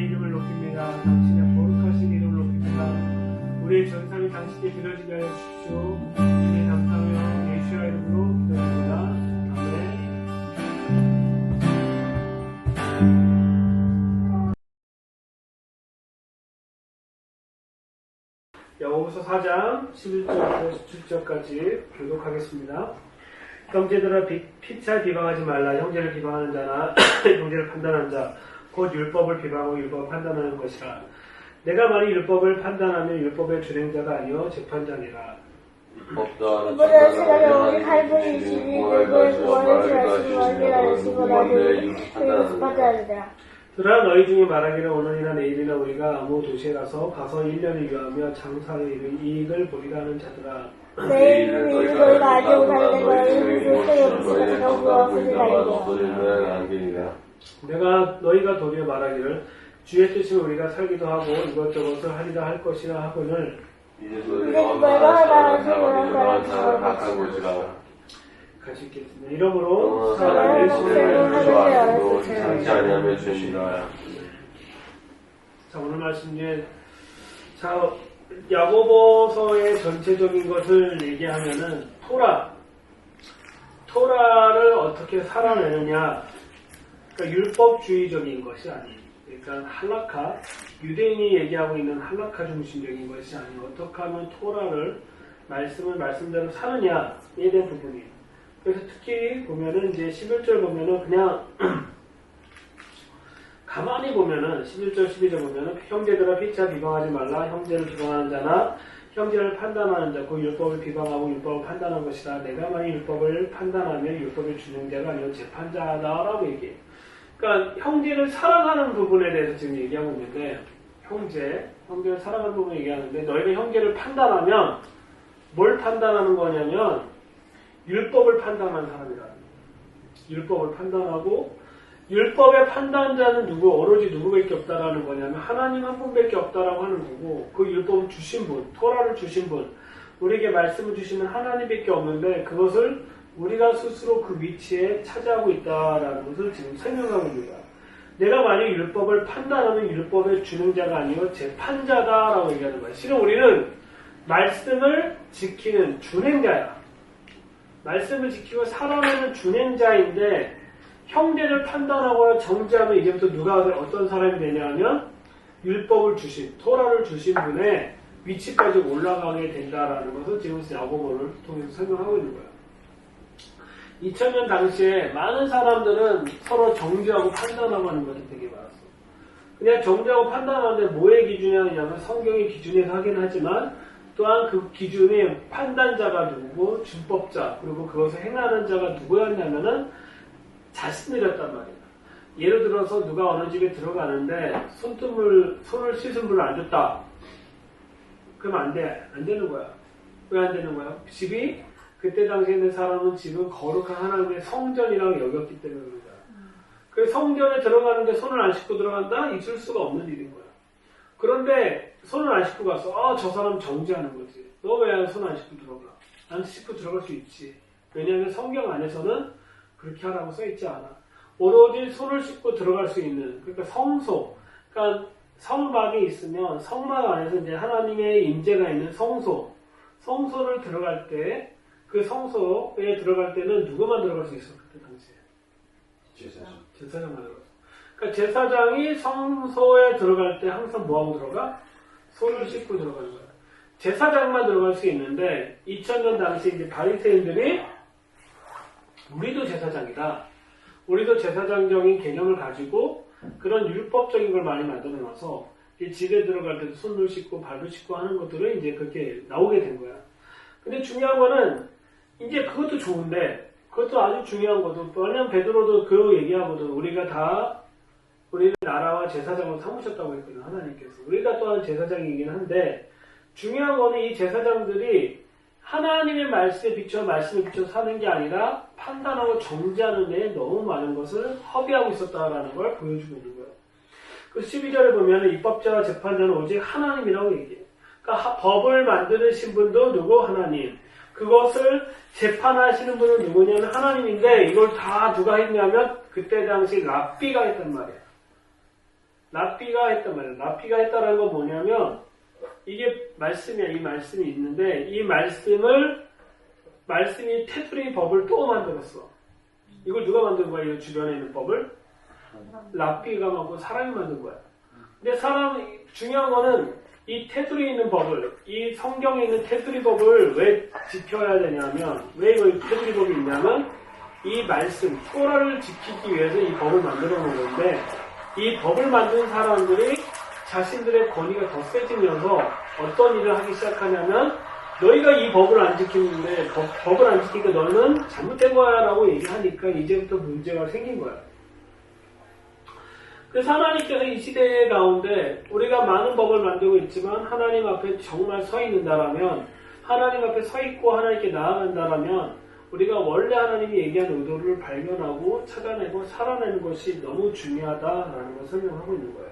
이름을 높입니다. 당신의 거룩하신 이름을 높입니다. 우리의 전상이 당신께 드려지게 하여 주십시오. 주님 감사하며 예수의 이름으로 기도합니다. 아멘. 야고보서 4장 11절부터 17절까지 교독하겠습니다. 형제들아 피차 비방하지 말라. 형제를 비방하는 자나 형제를 판단하는 자 곧 율법을 비방하고 율법을 판단하는 것이라. 내가 만일 율법을 판단하면 율법의 준행자가 아니요 재판자니라. 이보다 제가 오직 할머니시니 그걸 구원을 주하시고 원리하시고 나를 판단하리라. 들아 너희 중에 말하기를 오늘이나 내일이나 우리가 아무 도시에 가서 1년을 유하며 장사를 이룬 이익을 보리라 하는 자들아. 내일은 너희가 알지 못하는 너희는 소용없으니까 너희가 내가 너희가 도리어 말하기를 주의 뜻은 우리가 살기도 하고 이것저것을 하리라 할 것이라 하거늘 이제 너희가 하나 같이 읽겠습니다. 이러므로 사람의 사랑을 하시고 상치 아니하며 주시라. 자, 오늘 말씀 중에 야고보서의 전체적인 것을 얘기하면은 토라를 어떻게 살아내느냐, 그러니까 율법주의적인 것이 아닌, 그러니까 할라카, 유대인이 얘기하고 있는 할라카 중심적인 것이 아닌 어떻게 하면 토라를 말씀대로 사느냐에 대한 부분이에요. 그래서 특히 보면은 이제 11절 보면은 그냥 가만히 보면은 11절 12절 보면은 형제들아 피차 비방하지 말라. 형제를 비방하는 자나 형제를 판단하는 자 그 율법을 비방하고 율법을 판단하는 것이라. 내가 만일 율법을 판단하면 율법의 준행자가 아니요 재판자다라고 얘기해요. 그러니까 형제를 사랑하는 부분에 대해서 지금 얘기하고 있는데 형제를 사랑하는 부분을 얘기하는데 너희가 형제를 판단하면 뭘 판단하는 거냐면 율법을 판단하는 사람이라. 율법을 판단하고 율법의 판단자는 누구? 오로지 누구밖에 없다라는 거냐면 하나님 한 분밖에 없다라고 하는 거고 그 율법을 주신 분, 토라를 주신 분, 우리에게 말씀을 주시는 하나님밖에 없는데 그것을 우리가 스스로 그 위치에 차지하고 있다라는 것을 지금 설명하고 있는 거야. 내가 만약 율법을 판단하면 율법의 준행자가 아니고 재판자다라고 얘기하는 거야. 실은 우리는 말씀을 지키는 준행자야. 말씀을 지키고 살아내는 준행자인데 형제를 판단하거나 정죄하면 이제부터 누가 어떤 사람이 되냐 하면 율법을 주신, 토라를 주신 분의 위치까지 올라가게 된다라는 것을 지금 야고보를 통해서 설명하고 있는 거야. 2000년 당시에 많은 사람들은 서로 정죄하고 판단하고 하는 것이 되게 많았어. 그냥 정죄하고 판단하는데 뭐의 기준이 하느냐면 성경의 기준에서 하긴 하지만 또한 그 기준의 판단자가 누구고 준법자 그리고 그것을 행하는 자가 누구였냐면은 자신들이었단 말이야. 예를 들어서 누가 어느 집에 들어가는데 손을 씻은 물을 안 줬다. 그럼 안 되는 거야. 왜 안 되는 거야? 집이 그때 당시에 있는 사람은 집은 거룩한 하나님의 성전이라고 여겼기 때문에 그런 거야. 그래서 성전에 들어가는데 손을 안 씻고 들어간다? 있을 수가 없는 일인 거야. 그런데 손을 안 씻고 가서 저 사람 정죄하는 거지. 너 왜 손 안 씻고 들어가? 안 씻고 들어갈 수 있지. 왜냐하면 성경 안에서는 그렇게 하라고 써있지 않아. 오로지 손을 씻고 들어갈 수 있는, 그러니까 성소, 그러니까 성막이 있으면 성막 안에서 이제 하나님의 임재가 있는 성소를 들어갈 때, 그 성소에 들어갈 때는 누구만 들어갈 수 있어? 그때 당시에 제사장만 들어갔어. 그러니까 제사장이 성소에 들어갈 때 항상 뭐하고 들어가? 손을 씻고 들어가는 거야. 제사장만 들어갈 수 있는데 2000년 당시 이제 바리새인들이 우리도 제사장이다. 우리도 제사장적인 개념을 가지고 그런 율법적인 걸 많이 만들어 놔서 집에 들어갈 때도 손을 씻고 발을 씻고 하는 것들은 이제 그렇게 나오게 된 거야. 근데 중요한 거는 이제 그것도 좋은데 그것도 아주 중요한 것도 왜냐면 베드로도 그 얘기하거든. 우리를 나라와 제사장으로 삼으셨다고 했거든. 하나님께서. 우리가 또한 제사장이긴 한데 중요한 거는 이 제사장들이 하나님의 말씀에 비춰 사는 게 아니라 판단하고 정죄하는 데에 너무 많은 것을 허비하고 있었다라는 걸 보여주고 있는 거예요. 그 12절에 보면 입법자와 재판자는 오직 하나님이라고 얘기해요. 그러니까 법을 만드신 분도 누구? 하나님. 그것을 재판하시는 분은 누구냐면 하나님인데 이걸 다 누가 했냐면 그때 당시 랍비가 했단 말이에요. 랍비가 했단 말이에요. 랍비가 했다라는 건 뭐냐면 이게 말씀이야. 이 말씀이 있는데 이 말씀이 테두리 법을 또 만들었어. 이걸 누가 만든 거야? 이 주변에 있는 법을? 랍비가 만들고 사람이 만든 거야. 근데 중요한 거는 이 테두리에 있는 법을, 이 성경에 있는 테두리 법을 왜 지켜야 되냐면, 왜 이거 테두리 법이 있냐면, 이 말씀, 토라를 지키기 위해서 이 법을 만들어 놓은 건데, 이 법을 만든 사람들이 자신들의 권위가 더 세지면서 어떤 일을 하기 시작하냐면, 너희가 이 법을 안 지키는데, 법을 안 지키니까 너는 잘못된 거야 라고 얘기하니까 이제부터 문제가 생긴 거야. 그래서 하나님께서 이 시대 가운데 우리가 많은 법을 만들고 있지만 하나님 앞에 정말 서 있는다라면, 하나님 앞에 서 있고 하나님께 나아간다라면 우리가 원래 하나님이 얘기한 의도를 발견하고 찾아내고 살아내는 것이 너무 중요하다라는 걸 설명하고 있는 거예요.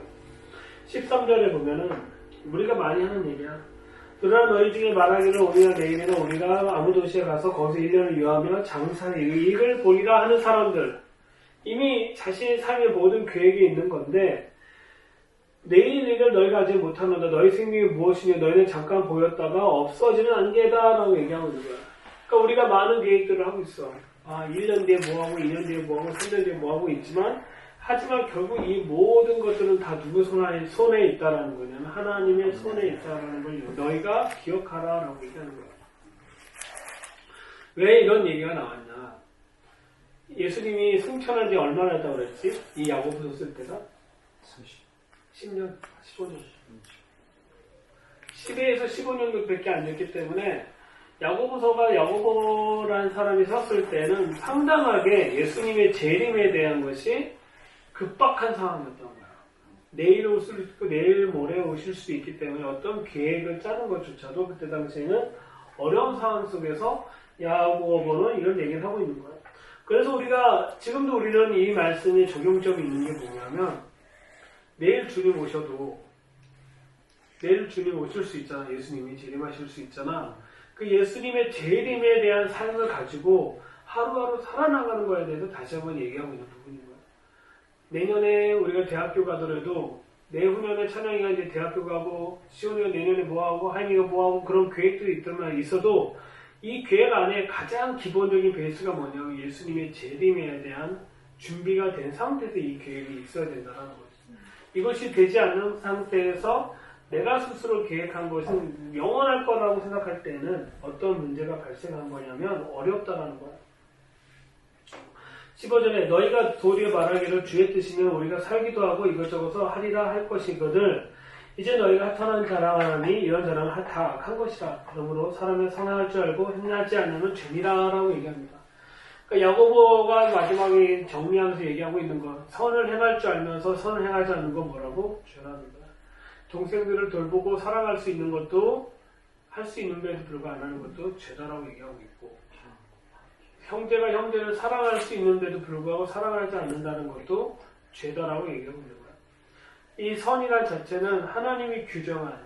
13절에 보면은 우리가 많이 하는 얘기야. 그러나 너희 중에 말하기를 오늘이나 내일이나 우리가 아무 도시에 가서 거기서 1년을 유하며 장사의 이익을 보리라 하는 사람들, 이미 자신의 삶의 모든 계획이 있는 건데, 내일 일을 너희가 아직 못하는데 너희 생명이 무엇이냐, 너희는 잠깐 보였다가 없어지는 안개다라고 얘기하고 있는 거야. 그러니까 우리가 많은 계획들을 하고 있어. 1년 뒤에 뭐하고 2년 뒤에 뭐하고 3년 뒤에 뭐하고 있지만, 하지만 결국 이 모든 것들은 다 누구 손에 있다라는 거냐면 하나님의 손에 있다라는 걸 너희가 기억하라라고 얘기하는 거야. 왜 이런 얘기가 나왔냐? 예수님이 승천한 지 얼마나 했다고 그랬지? 이 야고보서 쓸 때가? 10년, 15년. 10에서 15년밖에 안 됐기 때문에 야고보라는 사람이 썼을 때는 상당하게 예수님의 재림에 대한 것이 급박한 상황이었던 거야. 내일 올 수도 있고 내일 모레 오실 수도 있기 때문에 어떤 계획을 짜는 것조차도 그때 당시에는 어려운 상황 속에서 야고보는 이런 얘기를 하고 있는 거야. 그래서 지금도 우리는 이 말씀에 적용점이 있는 게 뭐냐면, 내일 주님 오셔도, 내일 주님 오실 수 있잖아. 예수님이 재림하실 수 있잖아. 그 예수님의 재림에 대한 삶을 가지고 하루하루 살아나가는 거에 대해서 다시 한번 얘기하고 있는 부분인 거야. 내년에 우리가 대학교 가더라도, 내후년에 찬영이가 이제 대학교 가고, 시온이가 내년에 뭐하고, 하임이가 뭐하고, 그런 계획들이 있어도, 이 계획 안에 가장 기본적인 베이스가 뭐냐면 예수님의 재림에 대한 준비가 된 상태에서 이 계획이 있어야 된다는 거죠. 이것이 되지 않는 상태에서 내가 스스로 계획한 것은 영원할 거라고 생각할 때는 어떤 문제가 발생한 거냐면 어렵다라는 거야. 15절에 너희가 도리어 말하기를 주의 뜻이면 우리가 살기도 하고 이것저것 하리라 할 것이거늘 이제 너희가 타는 자랑하니 이런 자랑은 다 악한 것이라. 그러므로 사람의 선행할 줄 알고 행하지 않으면 죄니라 라고 얘기합니다. 그러니까 야고보가 마지막에 정리하면서 얘기하고 있는 건 선을 행할 줄 알면서 선을 행하지 않는 건 뭐라고? 죄라는 거야. 동생들을 돌보고 사랑할 수 있는 것도 할 수 있는데도 불구하고 안 하는 것도 죄다라고 얘기하고 있고, 형제가 형제를 사랑할 수 있는데도 불구하고 사랑하지 않는다는 것도 죄다라고 얘기하고 있는 거야. 이 선이란 자체는 하나님이 규정한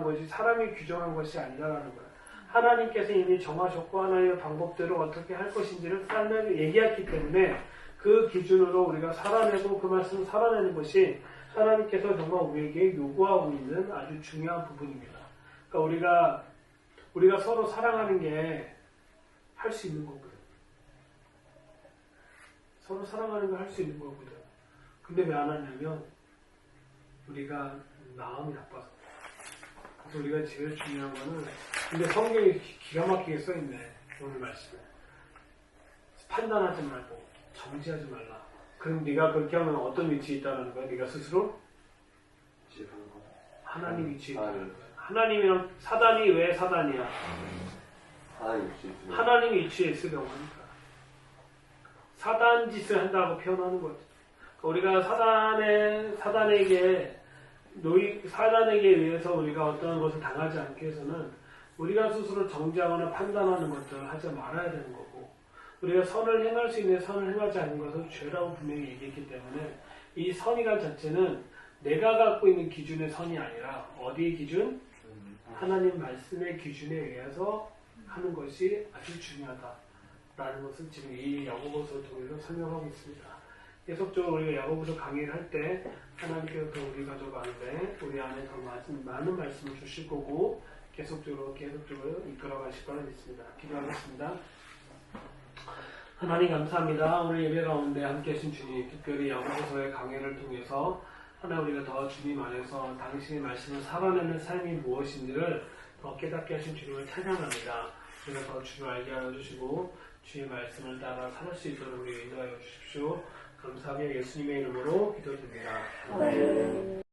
것이 사람이 규정한 것이 아니라는 거야. 하나님께서 이미 정하셨고 하나님의 방법대로 어떻게 할 것인지를 얘기했기 때문에 그 기준으로 우리가 살아내고 그 말씀을 살아내는 것이 하나님께서 정말 우리에게 요구하고 있는 아주 중요한 부분입니다. 그러니까 우리가 서로 사랑하는 게 할 수 있는 거거든. 서로 사랑하는 거 할 수 있는 거거든. 근데 왜 안 하냐면 우리가 마음이 나빠서. 그래서 우리가 제일 중요한 거는, 근데 성경이 기가 막히게 써있네, 오늘 말씀에. 판단하지 말고 정지하지 말라. 그럼 네가 그렇게 하면 어떤 위치에 있다는 거야? 네가 스스로? 하나님 위치에 있다는 거야. 하나님이랑 사단이 왜 사단이야? 하나님 위치에 있으려고 하니까. 사단 짓을 한다고 표현하는 거지. 우리가 사단에게 의해서 우리가 어떤 것을 당하지 않기 위해서는 우리가 스스로 정지하거나 판단하는 것들을 하지 말아야 되는 거고, 우리가 선을 행할 수 있는 선을 행하지 않는 것은 죄라고 분명히 얘기했기 때문에 이 선이란 자체는 내가 갖고 있는 기준의 선이 아니라 어디의 기준? 하나님 말씀의 기준에 의해서 하는 것이 아주 중요하다라는 것을 지금 이 야고보서 통해서 설명하고 있습니다. 계속적으로 우리가 야고보서 강의를 할 때 하나님께서 우리 가져가는데 우리 안에 더 많은 말씀을 주실 거고 계속적으로 이끌어 가실 거라 믿습니다. 기도하겠습니다. 하나님 감사합니다. 오늘 예배 가운데 함께 하신 주님, 특별히 야고보서의 강해를 통해서 하나 우리가 더 주님 안에서 당신의 말씀을 살아내는 삶이 무엇인지를 더 깨닫게 하신 주님을 찬양합니다. 우리가 더 주를 알게 하여 주시고 주의 말씀을 따라 살을 수 있도록 우리 인도하여 주십시오. 감사하며 예수님의 이름으로 기도드립니다. 아멘.